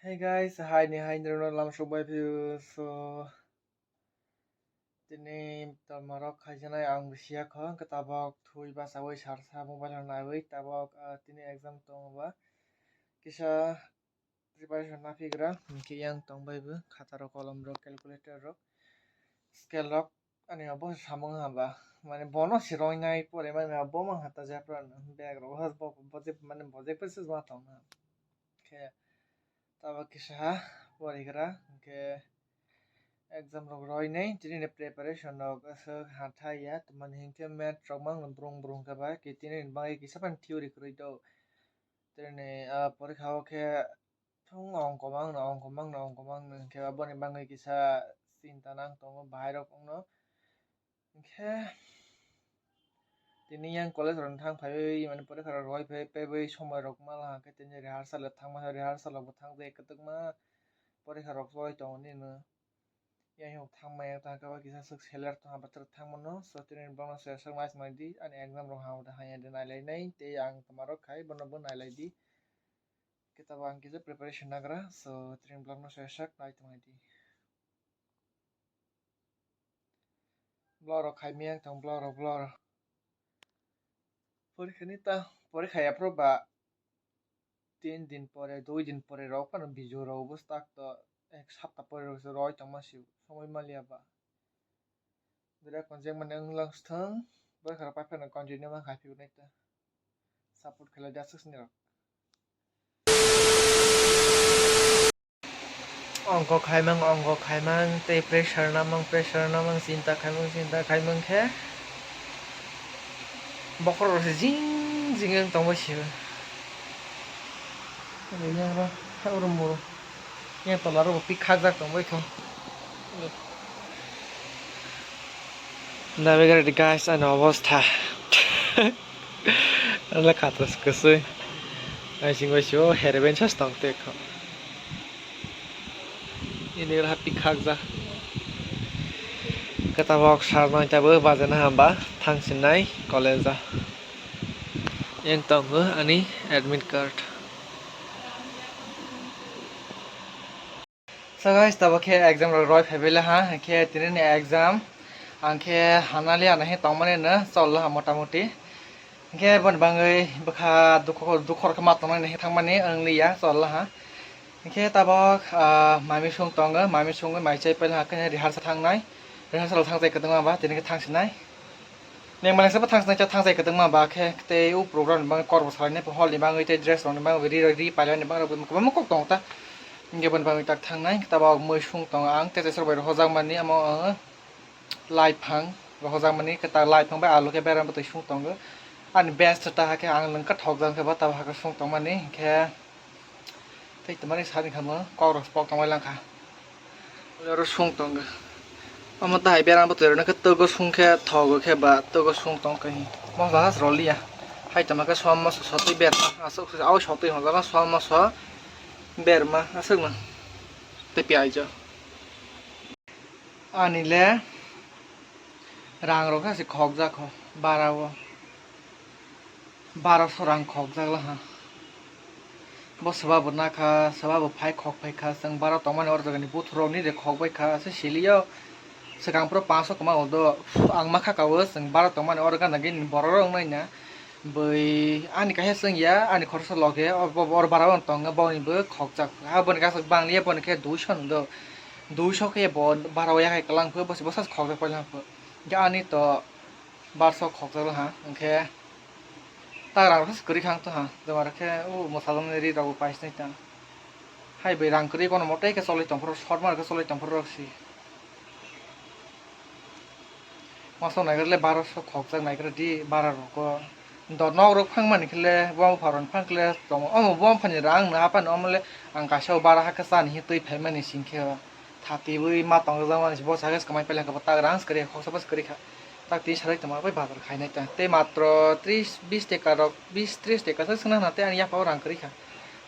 Hey guys, hi nih, hai Nirmal Subhay view. So, tini marok khajana ang bisiya khon ketabok thui ba sawai sarsa mobile hanai tabok tini exam tong ba kisa preparation na figra ki yang tong bai bu khata rok kolom rok calculator rok scale rok ani abo samung haba মানে bono siroi nai pore মানে abo mang hata japran bag rok has bo boje মানে boje peses ma tong na ke tabok kisa porigra ke exam rok roi nei tini preparation rok asa hathai ya teman hingke mat rok mang brung brung ka ba ki tini bai ki sapan theory kroi do tini porikha o ke thung ongko mang ke aboni bangai kisa cinta nang tongo bahai rok ongno ke tini yang college rok thang phai mane porikha rok roi phai pe somoi rok mala ke tini rehearsal thangma rehearsal rok thang de katukma porikha rok roi tongo ni no yang yok thangmaya tangkaba kisa suk seller to habatar thangmano so tini bono se sang mas mai di ani exam ro hawo da hanya de nailai nei te ang tamaro khai bono bo nailai di kita bang kisa preparation nagra so tini bono se sak nai tamai di blor ro khai miang tong blor পরীক্ষা নিতা পরীক্ষা approve বা 3 দিন পরে 2 দিন পরে rock পান বিজু র অবস্থা তো এক সপ্তাহ পরে রয়েছে রয় তমাসি সময় মালিয়া বা Dira konjeng menang langsung berharap apa nak konjengnya mah kasih unita support kalau jasa sendiri ongko khai mang te pressure namang cinta khai mang khe bokor rasa jing jing yang tong basi ini yang ro urung muru yang tolar ro pi khajak tong bai khon navigate guys an অবস্থা ala khatas kusui ai sing bai sio herben chas tong te kho ini lah pi khajak ketabok sarnai tabu bazana hamba thangsinai college yang tong ani admit card so guys tabo ke exam roi phebela ha ke tinin exam angke hanali anahe tongmane na chol ha motamoti ke bon bangai bakha dukhor khama tongmane he thangmane angliya chol ha ke tabok mami sung tonga mami sung mai chai pel ha ke rehearsal thangnai rehearsal thang jai kadang ba tinin ke thangsinai neng malang sapa thangsinai cha thang jai kadang ba ke te u program bang kor bosai ne hol ni bangai te dress rong bang ri pailan ni bang ko mo kok tong ta nge bon bang tak thangnai tabok moi sung tong ang te sor bai hojang mani amo lai phang hojang mani ke ta lai phang ba alu ke beram ba sung tong an best ta ha ke ang leng ka thok jang ke ba ta ha ka sung tong mani ke te tamani sa ni khama kor spok tong lang kha ro sung tong amo ta hai beram ba to na ke to go sung ke thog ke ba to go sung tong ka hi mo ba has rolia hai tama ka som ma so ti ber asok au so ti hong ga som ma so ber ma asok ma te pi ai jo anile rang ro ka si khok ja kho 1200 rang khok ja la ha bo sabab na kha sabab phai khok phai kha sang 12 tong man or jagani bu thro ni de khok bai kha se silio segang pro 500 kama odo ang ma kha ka wo sang 12 tong man or ga nagin bor rong nai na bai ani ka he sang ya ani khorsa loge or 12 tong ba ni bo khok ja ha bon ka sak bang ni bon ke 200 do 200 ke bon 12 ya kai kalang pho bo sa khok ja pala pho ja ani to 1200 khok ja la ha angke ta rang khas kuri khang to ha jamar ke o mosalom ri ragu pais nai ta hai bai rang kuri kono motai ke soloi tong pro short mar ke soloi tong pro roksi maso nai gele 1200 khok jang nai gre di 12 ro ko do nok ro phang man khle bom pharon phang khle tong o bom phani rang na pan omle ang ka sau 12 ha ka san hi tui phai mani singkhe thati bui ma tong jang man bo sa gas kamai pele ka ta rang kri khok sabas kri kha tak ti sarai tama bai bazar khainai ta te matro 30 20 টাকা rok 20 30 টাকা sa sna na te ani ya pa rang kri kha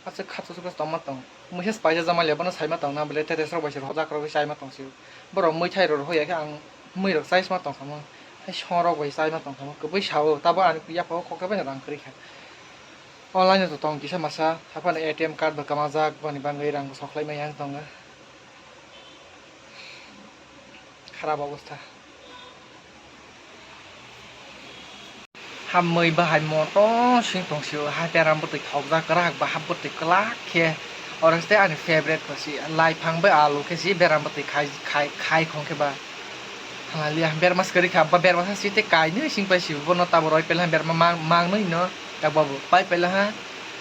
asa khatso sabas tong ma tong muhes paisa jama le bana sai ma tong na bele te te sro bai sro jak ro sai ma tong si boro moi thai ro hoya ke ang moi rok sai ma tong sama hai shoro bai sai ma tong sama ko bai sao ta ba ani ya pa khok ka bai rang kri kha online to tong kisa masa hapan ATM card bakamajak bani bangai rang soklai mayang tonga খারাপ অবস্থা হামৈ বাহাই মত Singh তংসিও high বেরাম বতै থকজা করাক বা hub বতै কলা খে অরস্তে আনি favourite পসি লাই ফাংবে আলু কেসি বেরাম বতै খাই খংকে বা হালিয়া বের মাস করি খা বা বের মাস সিতে কাইনে সিং পাইসি বন তাব রয় পেলা বের মা mang নই ন তা বাবু পাই পেলা হা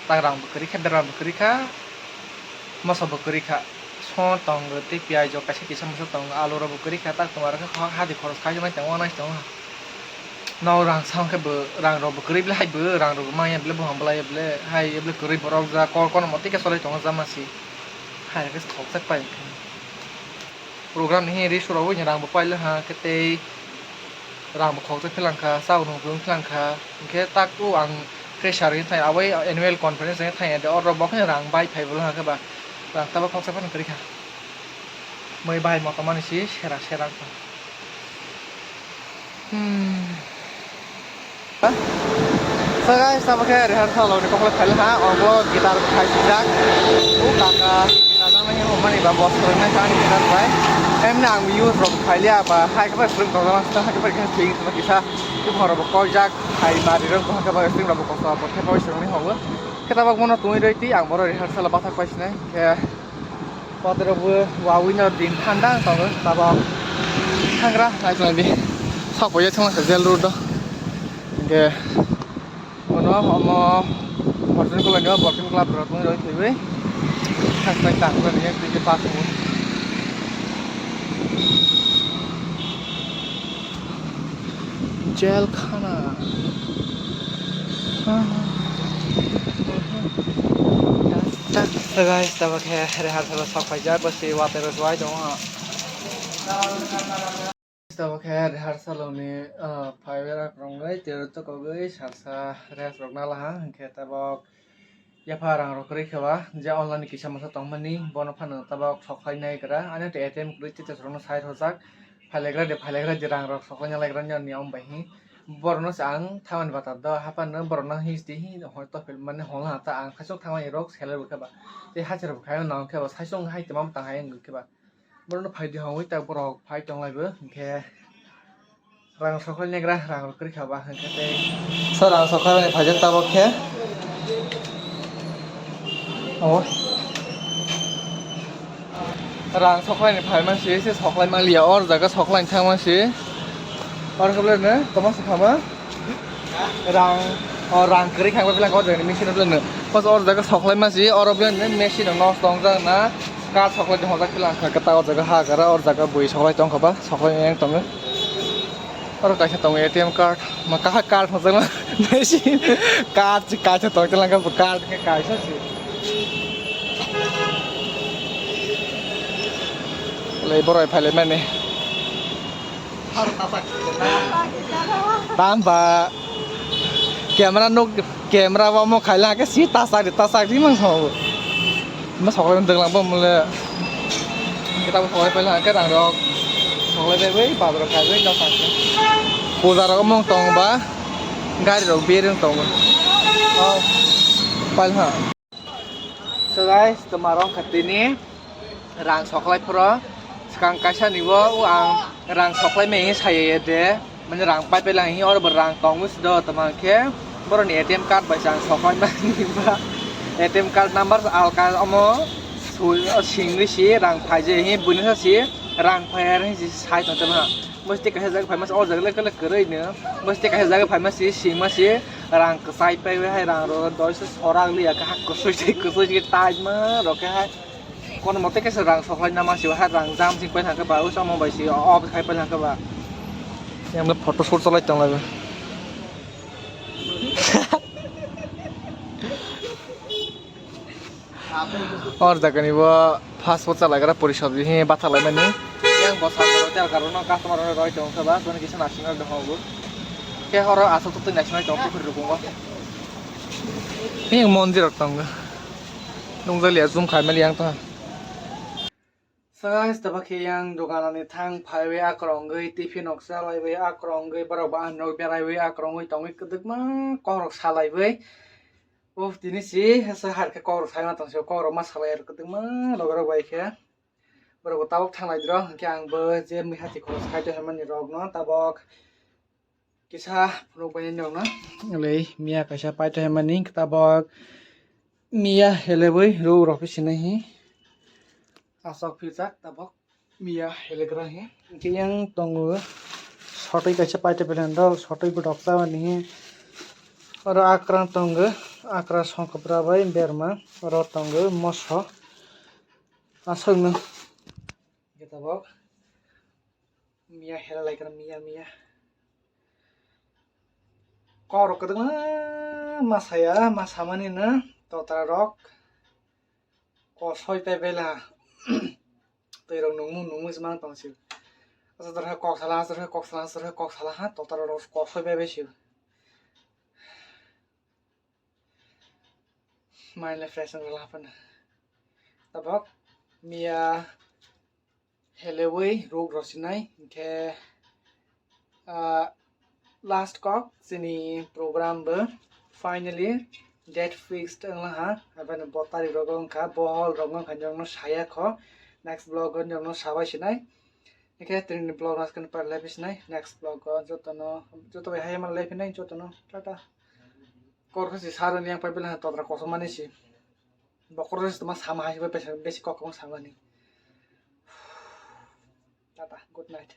তা রাং বকরি খা বেরাম বকরি খা মসা বকরি খা son tong te piai jo kasi kisam so tong alu ro bukuri khata tomar kha ha di khoros khai mai tong onai tong no rang sang ke bu rang ro bukuri ble hai bu rang ro ma ya ble bu ham ble ble hai ble kuri borok ja kor kon moti ke solai tong jama si hai ke khok sak pai program ni ri suro wi rang bu pai le ha ke te rang bu khok sak philang kha sau no gung philang kha ke tak tu ang pressure thai awai annual conference thai de or ro bok rang bai phai bu ha ke ba taba khok sapan kari kha moi bai mo kaman si sera sera ko so guys taba khe rehearsal lo ni kokle phal ha onglo gitar khai jak u kaka gitar na mai ho mani ba boss ro na kani gitar bai em nang use ro khailia ba hai ka ba string ko ma sta ha ka ba kha thing ma kisa tu horo ba ko jak hai ma ri ro ko ka ba string ro ko sa ba khe ba string ni ho kita bak mono tui roi ti ang moro rehearsal ba thak paisne ke patero bu wawino din thandang tong ta ba thangra lai tong di sok boye thong sa gel ru do ke mono homo portion ko lanyo portion club ro tui roi thei we thak pai tang ko ni ti ke pa tu gel khana So guys, taba khe rehearsal sok pai jar basi water joy dong ha. Taba khe rehearsal ni phaiwera krongai tero to kogai sarsa res rokna la ha khe taba yafa rang rokri khewa je online kisa masa tongmani bono phano taba sokhai nai kra ane te ATM kri te chrono side hojak phailegra je rang rok sokhai na legra niam bai hi borno sang thaman bata da hapan no borno histi hi hoyto film mane hol ha ta ang khasok thamai rok seler bukaba te hacher bukai na khaba saisong hai tamam ta hai ngukaba borno phaidi hawai ta borok phai tong laibo ke rang sokhai negra rang rok kri khaba ke te so rang sokhai ne phajak ta bokhe o rang sokhai ne phai man se sokhai ma lia or jaga sokhai thang man se और कब लेने तमाम सिखामा रंग करी खाएं पे लगा देने मशीन पे लेने बस और जगह सकलाई मसी और अब लेने मशीन नॉस तोंग जा ना कार सकलाई जो होता किला कता और जगह हा करा और जगह बुई सकलाई तोंग खबा सकलाई yang तोंग और कैसे तोंग ATM कार्ड मका कार्ड हो जाए मशीन कार्ड कैसे तोंग चला का कार्ड के कैसे सी ले बरोय फाले मैंने tambah kamera wa mo khaila ke si tasak di mang so ma soklai ndeng lang ba mule kita soklai pala ke rang rok soklai be we ba ro khai we no sak puja ro mong tong ba gari ro be reng tong oh pal ha so guys tomorrow khatini rang soklai pro sekarang kaisa nibo ang rang soklai me sai de man rang pai pe lang hi or rang tong mus do tamang ke boro ni ATM card ba sang soklai ba ni ba ATM card number al ka omo sul singri si rang phai je hi bunisa si rang phai ar hi sai tong tama mesti ka jaga phai mas or jaga le kerei ne mesti ka jaga phai mas si sing mas si rang ka sai pe we hai rang ro doi se sorang li ka hak ko sui ki tai ma ro ka hai con một cái sự ràng sọc lên năm xíu hát ràng giam xin quay thằng các bạn xong một bài xíu o bị khai quay thằng các bạn em nó photo shoot cho lại trong này और जगह नहीं वो fast food चला करा पूरी सब्जी ही बात चला मैंने yang bos aku itu kalau nak customer orang roy dong sebab sebenarnya kisah nasional dong aku kayak orang asal tuh nasional dong tuh berdukung kok ini yang mondir dong dong jadi lihat zoom kamera yang tuh guys, tapi yang doganan ini thang phaiwe akronggai tiffin oksalaiwe akronggai baraba anok beraiwe akronggai tongai kedek mah korok salaiwe Tini sih sehar ke kor saya matang sih kor mas sabayar ketemu logar baik ya. Baru tabok tanglai dro ke ang be je mi hati kor sai to heman ni rog no tabok kisah pro banyak dong no. Lei mia kaisa pai to heman ni tabok mia heleboi ro ro pi sini hi. Asok pizak tabok mia helegra hi. Ke yang tonggu shortai kaisa pai to pelan dol shortai bu doksa ni. Oro akran tonggu akra songkapra bai berma oro tonggu moso asok no. Kita bok mia hela like mia kor ketemu masaya masamani na total rock kosoi pebela terong nungmu semang tongsil asa terha kok salah ha total rock kosoi pebe sil mind fresh and lapan tabok mia helewei rog rosinai ke last cock sini program be finally date fixed ha aban botari rogong ka bohol rogong kanjong no saya kho next blog jong no sabai sinai eke trin blog nas kan par levis nai next blog joto hai man levi nai joto no tata kor khasi saran yang pabel ha totra kosomani si bokor tama sama hai be besi kokong samani tata good night